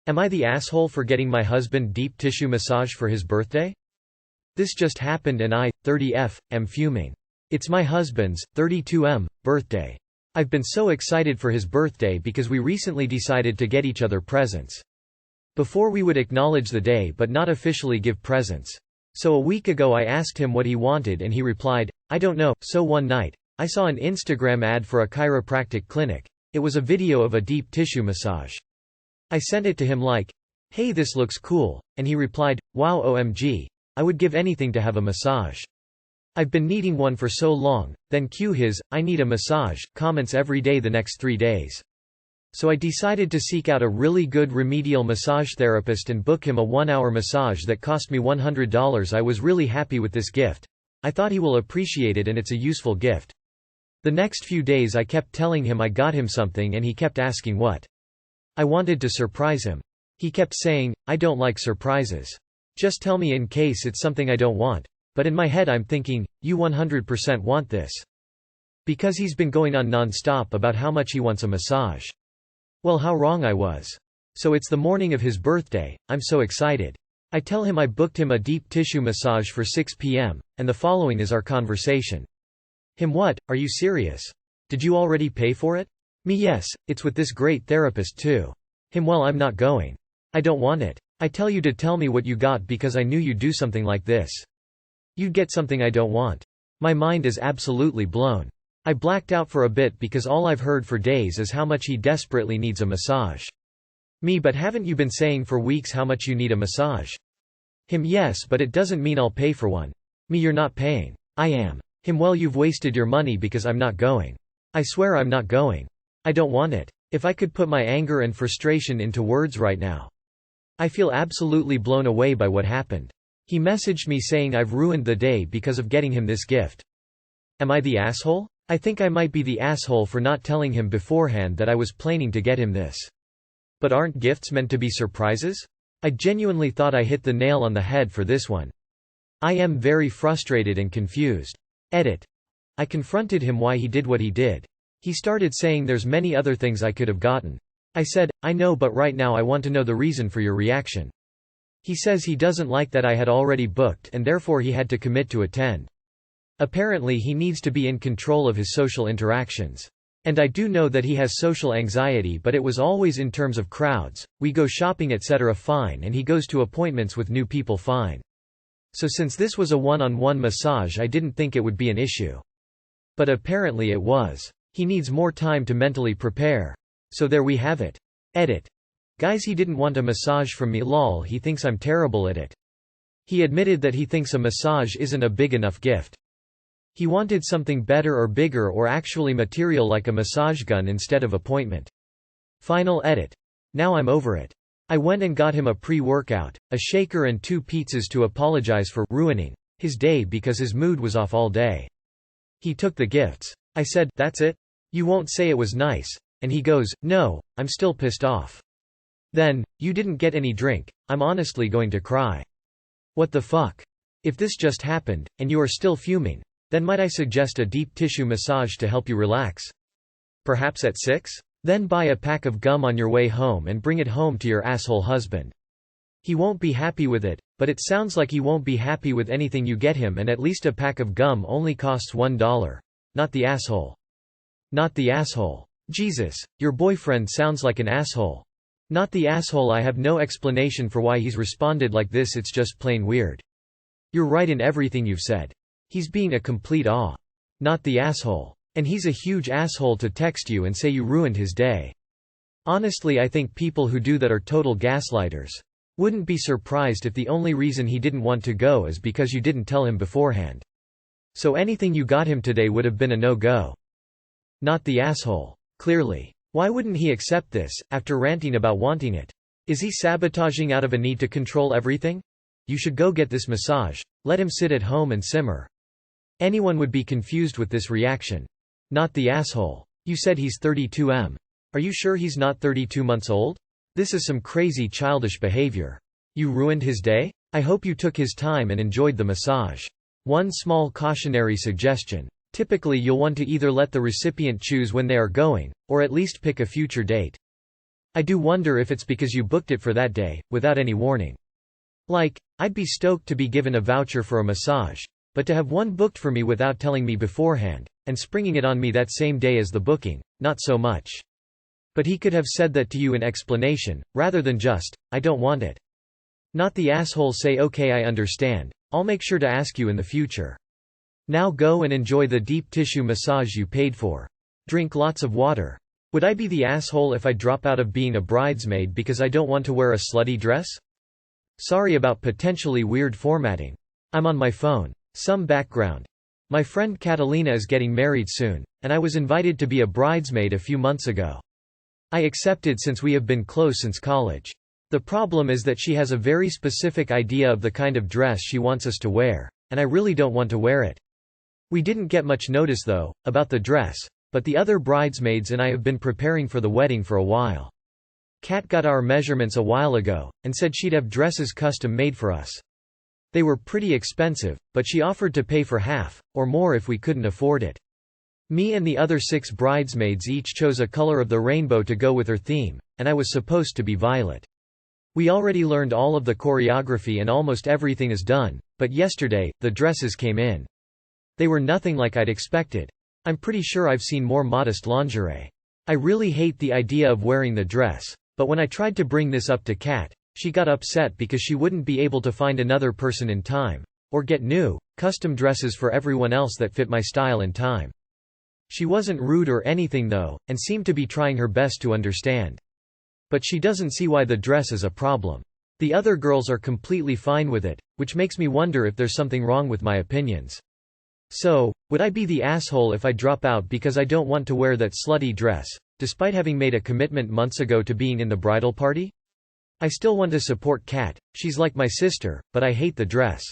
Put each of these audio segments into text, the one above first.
Am I the asshole for getting my husband deep tissue massage for his birthday? This just happened and I, 30F, am fuming. It's my husband's, 32M, birthday. I've been so excited for his birthday because we recently decided to get each other presents. Before we would acknowledge the day but not officially give presents. So a week ago I asked him what he wanted and he replied, I don't know. So one night, I saw an Instagram ad for a chiropractic clinic. It was a video of a deep tissue massage. I sent it to him like, hey, this looks cool, and he replied, wow, OMG. I would give anything to have a massage. I've been needing one for so long. Then cue his, I need a massage, comments every day the next 3 days. So I decided to seek out a really good remedial massage therapist and book him a 1-hour massage that cost me $100. I was really happy with this gift. I thought he will appreciate it and it's a useful gift. The next few days I kept telling him I got him something and he kept asking what. I wanted to surprise him. He kept saying, I don't like surprises. Just tell me in case it's something I don't want. But in my head I'm thinking, you 100% want this. Because he's been going on non-stop about how much he wants a massage. Well, how wrong I was. So it's the morning of his birthday, I'm so excited. I tell him I booked him a deep tissue massage for 6 p.m., and the following is our conversation. Him: what, are you serious? Did you already pay for it? Me: yes, it's with this great therapist too. Him: well, I'm not going. I don't want it. I tell you to tell me what you got because I knew you'd do something like this. You'd get something I don't want. My mind is absolutely blown. I blacked out for a bit because all I've heard for days is how much he desperately needs a massage. Me: but haven't you been saying for weeks how much you need a massage? Him: yes, but it doesn't mean I'll pay for one. Me: you're not paying. I am. Him: well, you've wasted your money because I'm not going. I swear I'm not going. I don't want it. If I could put my anger and frustration into words right now. I feel absolutely blown away by what happened. He messaged me saying I've ruined the day because of getting him this gift. Am I the asshole? I think I might be the asshole for not telling him beforehand that I was planning to get him this. But aren't gifts meant to be surprises? I genuinely thought I hit the nail on the head for this one. I am very frustrated and confused. Edit. I confronted him why he did what he did. He started saying there's many other things I could have gotten. I said, I know, but right now I want to know the reason for your reaction. He says he doesn't like that I had already booked and therefore he had to commit to attend. Apparently he needs to be in control of his social interactions. And I do know that he has social anxiety, but it was always in terms of crowds. We go shopping etc. fine, and he goes to appointments with new people fine. So since this was a one-on-one massage I didn't think it would be an issue. But apparently it was. He needs more time to mentally prepare. So there we have it. Edit. Guys, he didn't want a massage from me, lol, he thinks I'm terrible at it. He admitted that he thinks a massage isn't a big enough gift. He wanted something better or bigger or actually material like a massage gun instead of appointment. Final edit. Now I'm over it. I went and got him a pre-workout, a shaker and 2 pizzas to apologize for ruining his day because his mood was off all day. He took the gifts. I said, that's it? You won't say it was nice? And he goes, no, I'm still pissed off. Then, you didn't get any drink, I'm honestly going to cry. What the fuck? If this just happened, and you are still fuming, then might I suggest a deep tissue massage to help you relax? Perhaps at 6? Then buy a pack of gum on your way home and bring it home to your asshole husband. He won't be happy with it, but it sounds like he won't be happy with anything you get him, and at least a pack of gum only costs $1. Not the asshole. Not the asshole. Jesus, your boyfriend sounds like an asshole. Not the asshole. I have no explanation for why he's responded like this, it's just plain weird. You're right in everything you've said. He's being a complete aw. Not the asshole. And he's a huge asshole to text you and say you ruined his day. Honestly, I think people who do that are total gaslighters. Wouldn't be surprised if the only reason he didn't want to go is because you didn't tell him beforehand. So anything you got him today would have been a no-go. Not the asshole. Clearly. Why wouldn't he accept this, after ranting about wanting it? Is he sabotaging out of a need to control everything? You should go get this massage. Let him sit at home and simmer. Anyone would be confused with this reaction. Not the asshole. You said he's 32M. Are you sure he's not 32 months old? This is some crazy childish behavior. You ruined his day? I hope you took his time and enjoyed the massage. One small cautionary suggestion. Typically you'll want to either let the recipient choose when they are going, or at least pick a future date. I do wonder if it's because you booked it for that day, without any warning. Like, I'd be stoked to be given a voucher for a massage, but to have one booked for me without telling me beforehand, and springing it on me that same day as the booking, not so much. But he could have said that to you in explanation, rather than just, I don't want it. Not the asshole say okay I understand, I'll make sure to ask you in the future. Now go and enjoy the deep tissue massage you paid for. Drink lots of water. Would I be the asshole if I drop out of being a bridesmaid because I don't want to wear a slutty dress? Sorry about potentially weird formatting. I'm on my phone. Some background. My friend Catalina is getting married soon, and I was invited to be a bridesmaid a few months ago. I accepted since we have been close since college. The problem is that she has a very specific idea of the kind of dress she wants us to wear, and I really don't want to wear it. We didn't get much notice though, about the dress, but the other bridesmaids and I have been preparing for the wedding for a while. Kat got our measurements a while ago, and said she'd have dresses custom made for us. They were pretty expensive, but she offered to pay for half, or more if we couldn't afford it. Me and the other 6 bridesmaids each chose a color of the rainbow to go with her theme, and I was supposed to be violet. We already learned all of the choreography and almost everything is done, but yesterday, the dresses came in. They were nothing like I'd expected. I'm pretty sure I've seen more modest lingerie. I really hate the idea of wearing the dress, but when I tried to bring this up to Kat, she got upset because she wouldn't be able to find another person in time, or get new, custom dresses for everyone else that fit my style in time. She wasn't rude or anything though, and seemed to be trying her best to understand. But she doesn't see why the dress is a problem. The other girls are completely fine with it, which makes me wonder if there's something wrong with my opinions. So, would I be the asshole if I drop out because I don't want to wear that slutty dress, despite having made a commitment months ago to being in the bridal party? I still want to support Kat, she's like my sister, but I hate the dress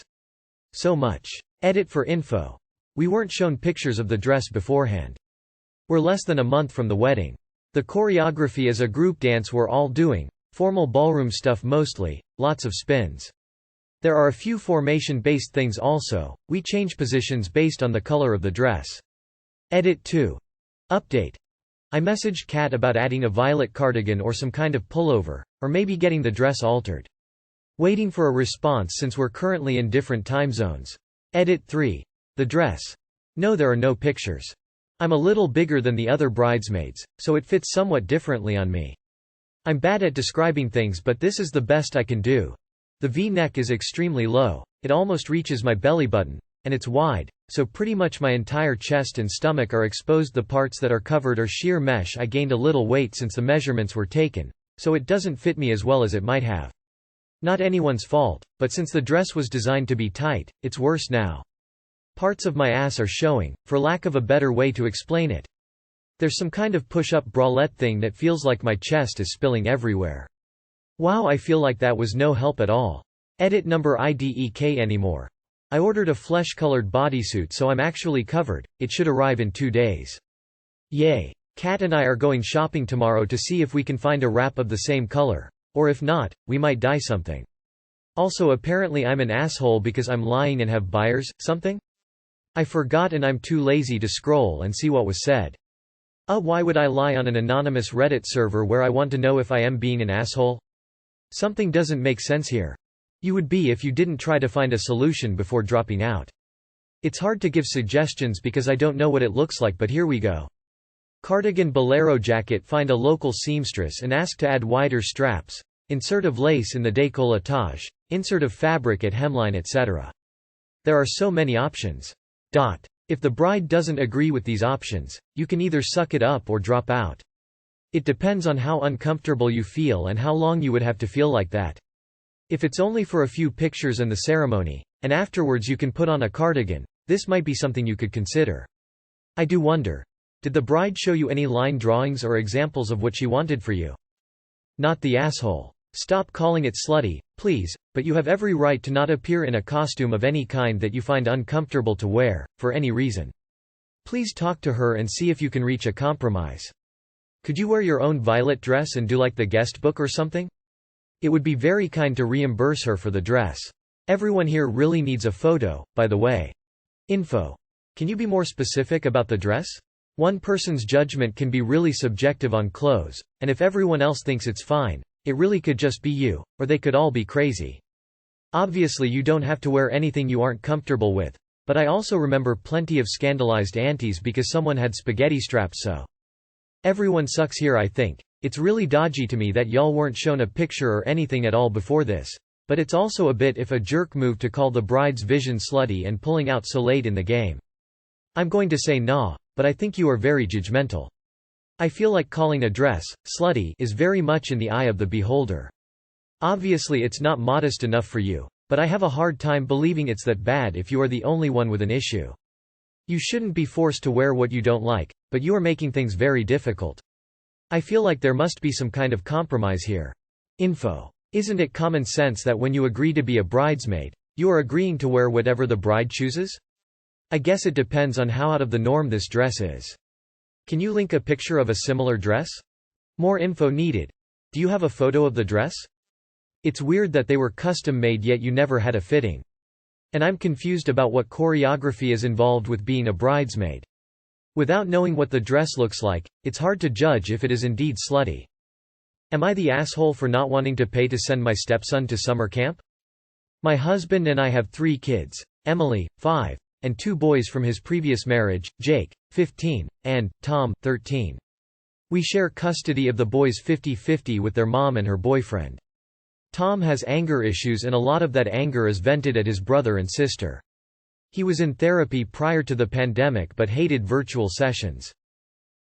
so much. Edit for info. We weren't shown pictures of the dress beforehand. We're less than a month from the wedding. The choreography is a group dance we're all doing, formal ballroom stuff mostly, lots of spins. There are a few formation-based things also, we change positions based on the color of the dress. Edit 2. Update. I messaged Kat about adding a violet cardigan or some kind of pullover, or maybe getting the dress altered. Waiting for a response since we're currently in different time zones. Edit 3. The dress. No, there are no pictures. I'm a little bigger than the other bridesmaids, so it fits somewhat differently on me. I'm bad at describing things but this is the best I can do. The V-neck is extremely low, it almost reaches my belly button, and it's wide, so pretty much my entire chest and stomach are exposed. The parts that are covered are sheer mesh. I gained a little weight since the measurements were taken, so it doesn't fit me as well as it might have. Not anyone's fault, but since the dress was designed to be tight, it's worse now. Parts of my ass are showing, for lack of a better way to explain it. There's some kind of push-up bralette thing that feels like my chest is spilling everywhere. Wow, I feel like that was no help at all. Edit number IDEK anymore. I ordered a flesh-colored bodysuit so I'm actually covered, it should arrive in 2 days. Yay. Kat and I are going shopping tomorrow to see if we can find a wrap of the same color. Or if not, we might dye something. Also apparently I'm an asshole because I'm lying and have buyers, something? I forgot and I'm too lazy to scroll and see what was said. Why would I lie on an anonymous Reddit server where I want to know if I am being an asshole? Something doesn't make sense here. You would be if you didn't try to find a solution before dropping out. It's hard to give suggestions because I don't know what it looks like, but here we go. Cardigan bolero jacket. Find a local seamstress and ask to add wider straps. Insert of lace in the décolletage. Insert of fabric at hemline, etc. There are so many options. If the bride doesn't agree with these options, you can either suck it up or drop out. It depends on how uncomfortable you feel and how long you would have to feel like that. If it's only for a few pictures and the ceremony, and afterwards you can put on a cardigan, this might be something you could consider. I do wonder. Did the bride show you any line drawings or examples of what she wanted for you? Not the asshole. Stop calling it slutty, please, but you have every right to not appear in a costume of any kind that you find uncomfortable to wear, for any reason. Please talk to her and see if you can reach a compromise. Could you wear your own violet dress and do like the guest book or something? It would be very kind to reimburse her for the dress. Everyone here really needs a photo, by the way. Info. Can you be more specific about the dress? One person's judgment can be really subjective on clothes, and if everyone else thinks it's fine, it really could just be you, or they could all be crazy. Obviously you don't have to wear anything you aren't comfortable with, but I also remember plenty of scandalized aunties because someone had spaghetti straps, so everyone sucks here. I think it's really dodgy to me that y'all weren't shown a picture or anything at all before this, but it's also a bit if a jerk move to call the bride's vision slutty and pulling out so late in the game. I'm going to say nah, but I think you are very judgmental. I feel like calling a dress slutty is very much in the eye of the beholder. Obviously it's not modest enough for you, but I have a hard time believing it's that bad if you are the only one with an issue. You shouldn't be forced to wear what you don't like, but you are making things very difficult. I feel like there must be some kind of compromise here. Info. Isn't it common sense that when you agree to be a bridesmaid, you are agreeing to wear whatever the bride chooses? I guess it depends on how out of the norm this dress is. Can you link a picture of a similar dress? More info needed. Do you have a photo of the dress? It's weird that they were custom made yet you never had a fitting. And I'm confused about what choreography is involved with being a bridesmaid. Without knowing what the dress looks like, it's hard to judge if it is indeed slutty. Am I the asshole for not wanting to pay to send my stepson to summer camp? My husband and I have 3 kids, Emily, 5, and 2 boys from his previous marriage, Jake, 15, and Tom, 13. We share custody of the boys 50-50 with their mom and her boyfriend. Tom has anger issues and a lot of that anger is vented at his brother and sister. He was in therapy prior to the pandemic but hated virtual sessions.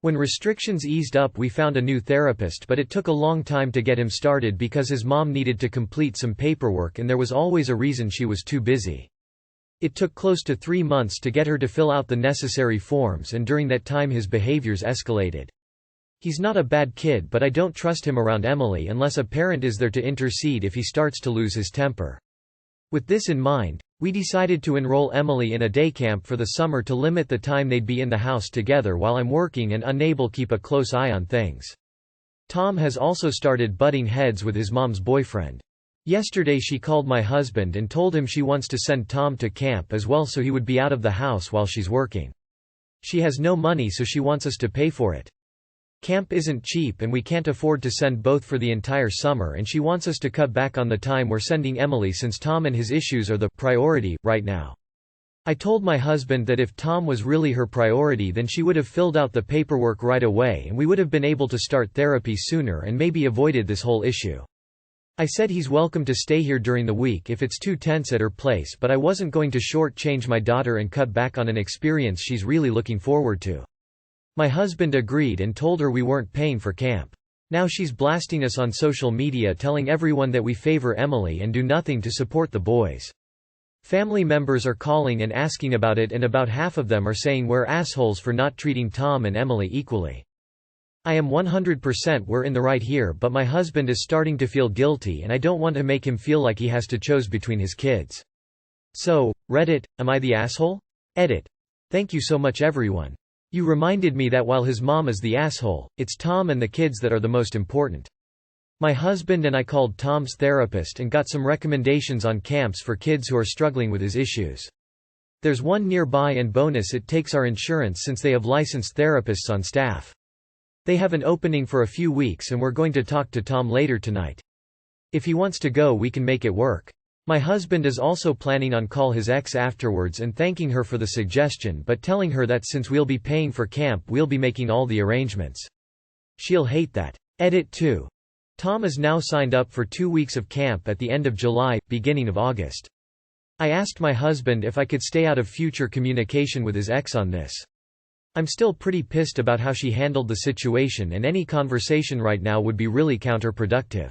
When restrictions eased up we found a new therapist, but it took a long time to get him started because his mom needed to complete some paperwork and there was always a reason she was too busy. It took close to 3 months to get her to fill out the necessary forms, and during that time his behaviors escalated. He's not a bad kid, but I don't trust him around Emily unless a parent is there to intercede if he starts to lose his temper. With this in mind, we decided to enroll Emily in a day camp for the summer to limit the time they'd be in the house together while I'm working and unable to keep a close eye on things. Tom has also started butting heads with his mom's boyfriend. Yesterday she called my husband and told him she wants to send Tom to camp as well so he would be out of the house while she's working. She has no money so she wants us to pay for it. Camp isn't cheap and we can't afford to send both for the entire summer, and she wants us to cut back on the time we're sending Emily since Tom and his issues are the priority right now. I told my husband that if Tom was really her priority then she would have filled out the paperwork right away and we would have been able to start therapy sooner and maybe avoided this whole issue. I said he's welcome to stay here during the week if it's too tense at her place, but I wasn't going to short-change my daughter and cut back on an experience she's really looking forward to. My husband agreed and told her we weren't paying for camp. Now she's blasting us on social media telling everyone that we favor Emily and do nothing to support the boys. Family members are calling and asking about it, and about half of them are saying we're assholes for not treating Tom and Emily equally. I am 100% we're in the right here, but my husband is starting to feel guilty and I don't want to make him feel like he has to choose between his kids. So, Reddit, am I the asshole? Edit. Thank you so much everyone. You reminded me that while his mom is the asshole, it's Tom and the kids that are the most important. My husband and I called Tom's therapist and got some recommendations on camps for kids who are struggling with his issues. There's one nearby, and bonus it takes our insurance since they have licensed therapists on staff. They have an opening for a few weeks and we're going to talk to Tom later tonight. If he wants to go we can make it work. My husband is also planning on call his ex afterwards and thanking her for the suggestion, but telling her that since we'll be paying for camp we'll be making all the arrangements. She'll hate that. Edit 2. Tom is now signed up for 2 weeks of camp at the end of July, beginning of August. I asked my husband if I could stay out of future communication with his ex on this. I'm still pretty pissed about how she handled the situation, and any conversation right now would be really counterproductive.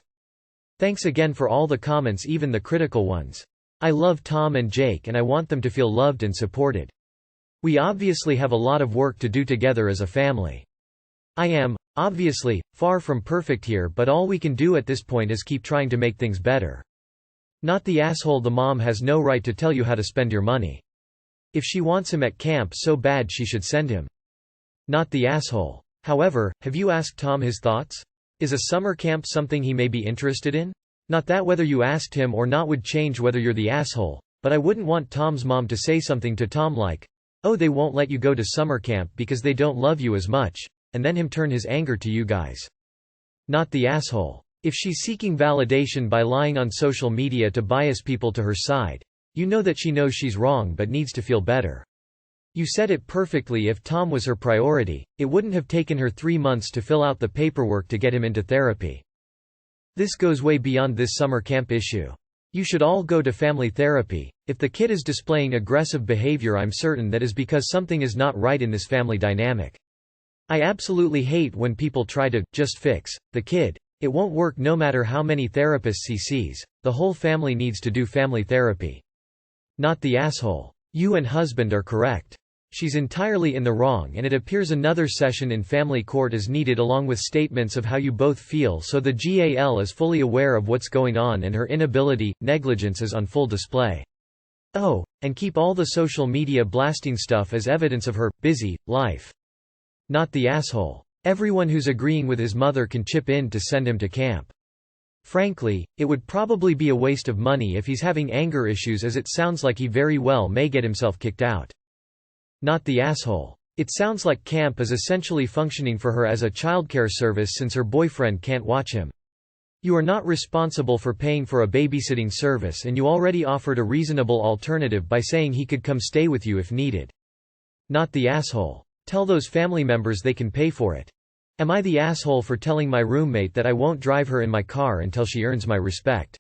Thanks again for all the comments, even the critical ones. I love Tom and Jake and I want them to feel loved and supported. We obviously have a lot of work to do together as a family. I am, obviously, far from perfect here, but all we can do at this point is keep trying to make things better. Not the asshole. The mom has no right to tell you how to spend your money. If she wants him at camp so bad she should send him. Not the asshole. However, have you asked Tom his thoughts? Is a summer camp something he may be interested in? Not that whether you asked him or not would change whether you're the asshole, but I wouldn't want Tom's mom to say something to Tom like, Oh, they won't let you go to summer camp because they don't love you as much, and then him turn his anger to you guys. Not the asshole. If she's seeking validation by lying on social media to bias people to her side, you know that she knows she's wrong but needs to feel better. You said it perfectly. If Tom was her priority, it wouldn't have taken her 3 months to fill out the paperwork to get him into therapy. This goes way beyond this summer camp issue. You should all go to family therapy. If the kid is displaying aggressive behavior, I'm certain that is because something is not right in this family dynamic. I absolutely hate when people try to just fix the kid. It won't work no matter how many therapists he sees. The whole family needs to do family therapy. Not the asshole. You and husband are correct. She's entirely in the wrong, and it appears another session in family court is needed along with statements of how you both feel, so the GAL is fully aware of what's going on and her negligence is on full display. Oh, and keep all the social media blasting stuff as evidence of her busy life. Not the asshole. Everyone who's agreeing with his mother can chip in to send him to camp. Frankly, it would probably be a waste of money if he's having anger issues, as it sounds like he very well may get himself kicked out. Not the asshole. It sounds like camp is essentially functioning for her as a childcare service since her boyfriend can't watch him. You are not responsible for paying for a babysitting service, and you already offered a reasonable alternative by saying he could come stay with you if needed. Not the asshole. Tell those family members they can pay for it. Am I the asshole for telling my roommate that I won't drive her in my car until she earns my respect?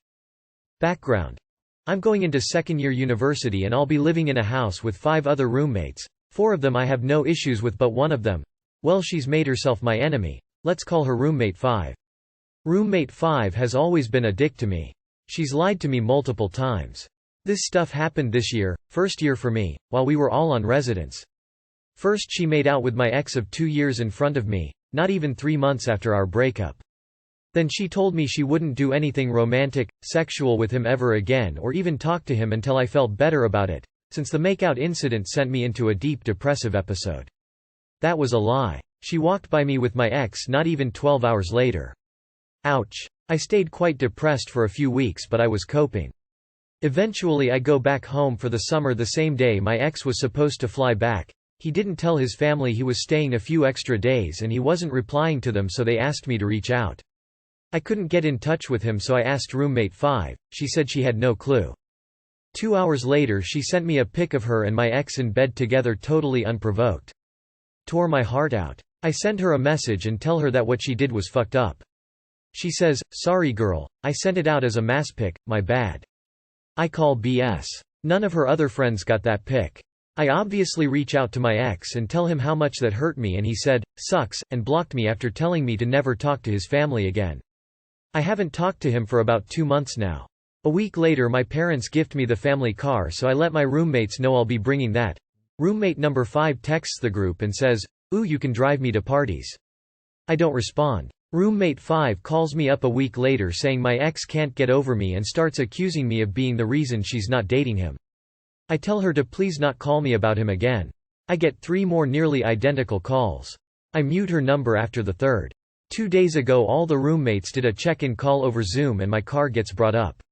Background. I'm going into second-year university and I'll be living in a house with 5 other roommates. 4 of them I have no issues with, but one of them, well, she's made herself my enemy. Let's call her roommate 5. Roommate 5 has always been a dick to me. She's lied to me multiple times. This stuff happened this year, first year for me, while we were all on residence. First she made out with my ex of 2 years in front of me, not even 3 months after our breakup. Then she told me she wouldn't do anything romantic, sexual with him ever again, or even talk to him until I felt better about it, since the makeout incident sent me into a deep depressive episode. That was a lie. She walked by me with my ex not even 12 hours later. Ouch. I stayed quite depressed for a few weeks, but I was coping. Eventually I go back home for the summer the same day my ex was supposed to fly back. He didn't tell his family he was staying a few extra days and he wasn't replying to them, so they asked me to reach out. I couldn't get in touch with him, so I asked roommate 5. She said she had no clue. 2 hours later she sent me a pic of her and my ex in bed together, totally unprovoked. Tore my heart out. I sent her a message and tell her that what she did was fucked up. She says, "Sorry girl, I sent it out as a mass pic, my bad." I call BS. None of her other friends got that pic. I obviously reach out to my ex and tell him how much that hurt me, and he said, "Sucks," and blocked me after telling me to never talk to his family again. I haven't talked to him for about 2 months now. A week later my parents gift me the family car, so I let my roommates know I'll be bringing that. Roommate number 5 texts the group and says, "Ooh, you can drive me to parties." I don't respond. Roommate 5 calls me up a week later saying my ex can't get over me and starts accusing me of being the reason she's not dating him. I tell her to please not call me about him again. I get 3 more nearly identical calls. I mute her number after the 3rd. 2 days ago all the roommates did a check-in call over Zoom and my car gets brought up.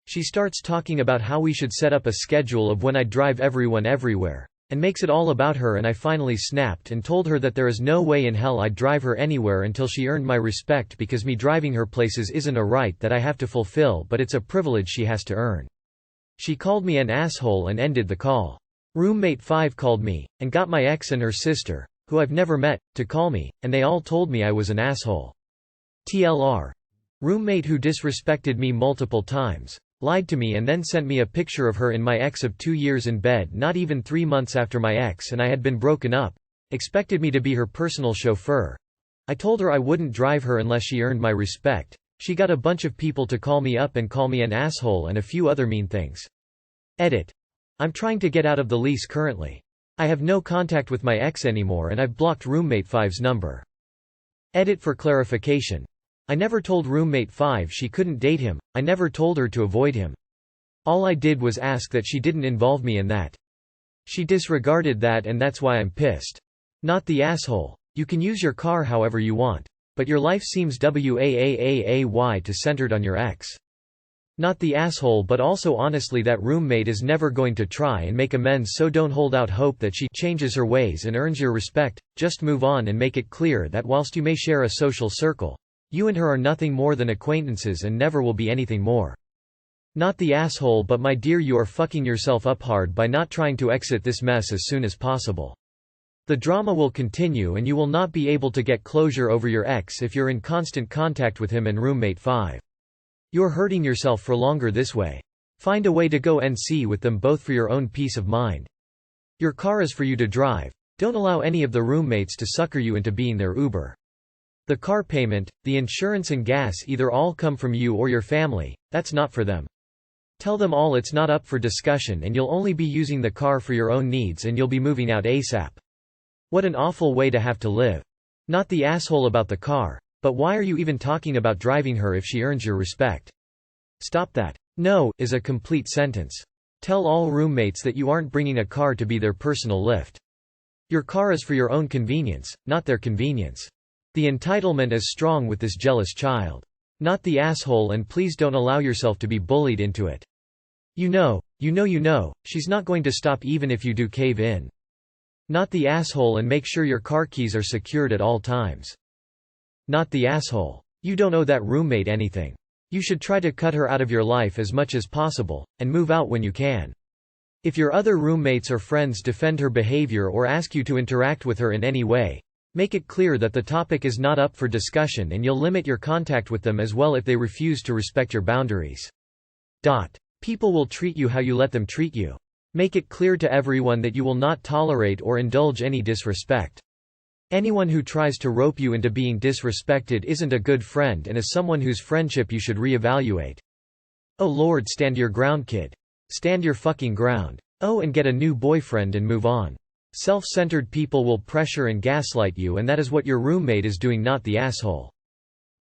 She starts talking about how we should set up a schedule of when I'd drive everyone everywhere, and makes it all about her, and I finally snapped and told her that there is no way in hell I'd drive her anywhere until she earned my respect, because me driving her places isn't a right that I have to fulfill, but it's a privilege she has to earn. She called me an asshole and ended the call. Roommate 5 called me, and got my ex and her sister, who I've never met, to call me, and they all told me I was an asshole. TLR. Roommate who disrespected me multiple times, lied to me, and then sent me a picture of her and my ex of 2 years in bed not even 3 months after my ex and I had been broken up, expected me to be her personal chauffeur. I told her I wouldn't drive her unless she earned my respect. She got a bunch of people to call me up and call me an asshole and a few other mean things. Edit. I'm trying to get out of the lease currently. I have no contact with my ex anymore and I've blocked roommate 5's number. Edit for clarification. I never told roommate 5 she couldn't date him, I never told her to avoid him. All I did was ask that she didn't involve me in that. She disregarded that, and that's why I'm pissed. Not the asshole. You can use your car however you want, but your life seems to centered on your ex. Not the asshole, but also honestly that roommate is never going to try and make amends, so don't hold out hope that she changes her ways and earns your respect. Just move on and make it clear that whilst you may share a social circle, you and her are nothing more than acquaintances and never will be anything more. Not the asshole, but my dear, you are fucking yourself up hard by not trying to exit this mess as soon as possible. The drama will continue and you will not be able to get closure over your ex if you're in constant contact with him and roommate 5. You're hurting yourself for longer this way. Find a way to go NC with them both for your own peace of mind. Your car is for you to drive. Don't allow any of the roommates to sucker you into being their Uber. The car payment, the insurance and gas either all come from you or your family, that's not for them. Tell them all it's not up for discussion and you'll only be using the car for your own needs and you'll be moving out ASAP. What an awful way to have to live. Not the asshole about the car. But why are you even talking about driving her if she earns your respect? Stop that. No is a complete sentence. Tell all roommates that you aren't bringing a car to be their personal lift. Your car is for your own convenience, not their convenience. The entitlement is strong with this jealous child. Not the asshole, and please don't allow yourself to be bullied into it. You know, she's not going to stop even if you do cave in. Not the asshole, and make sure your car keys are secured at all times. Not the asshole. You don't owe that roommate anything. You should try to cut her out of your life as much as possible, and move out when you can. If your other roommates or friends defend her behavior or ask you to interact with her in any way, make it clear that the topic is not up for discussion and you'll limit your contact with them as well if they refuse to respect your boundaries. People will treat you how you let them treat you. Make it clear to everyone that you will not tolerate or indulge any disrespect. Anyone who tries to rope you into being disrespected isn't a good friend and is someone whose friendship you should reevaluate. Oh Lord, stand your ground, kid. Stand your fucking ground. Oh, and get a new boyfriend and move on. Self-centered people will pressure and gaslight you, and that is what your roommate is doing, not the asshole.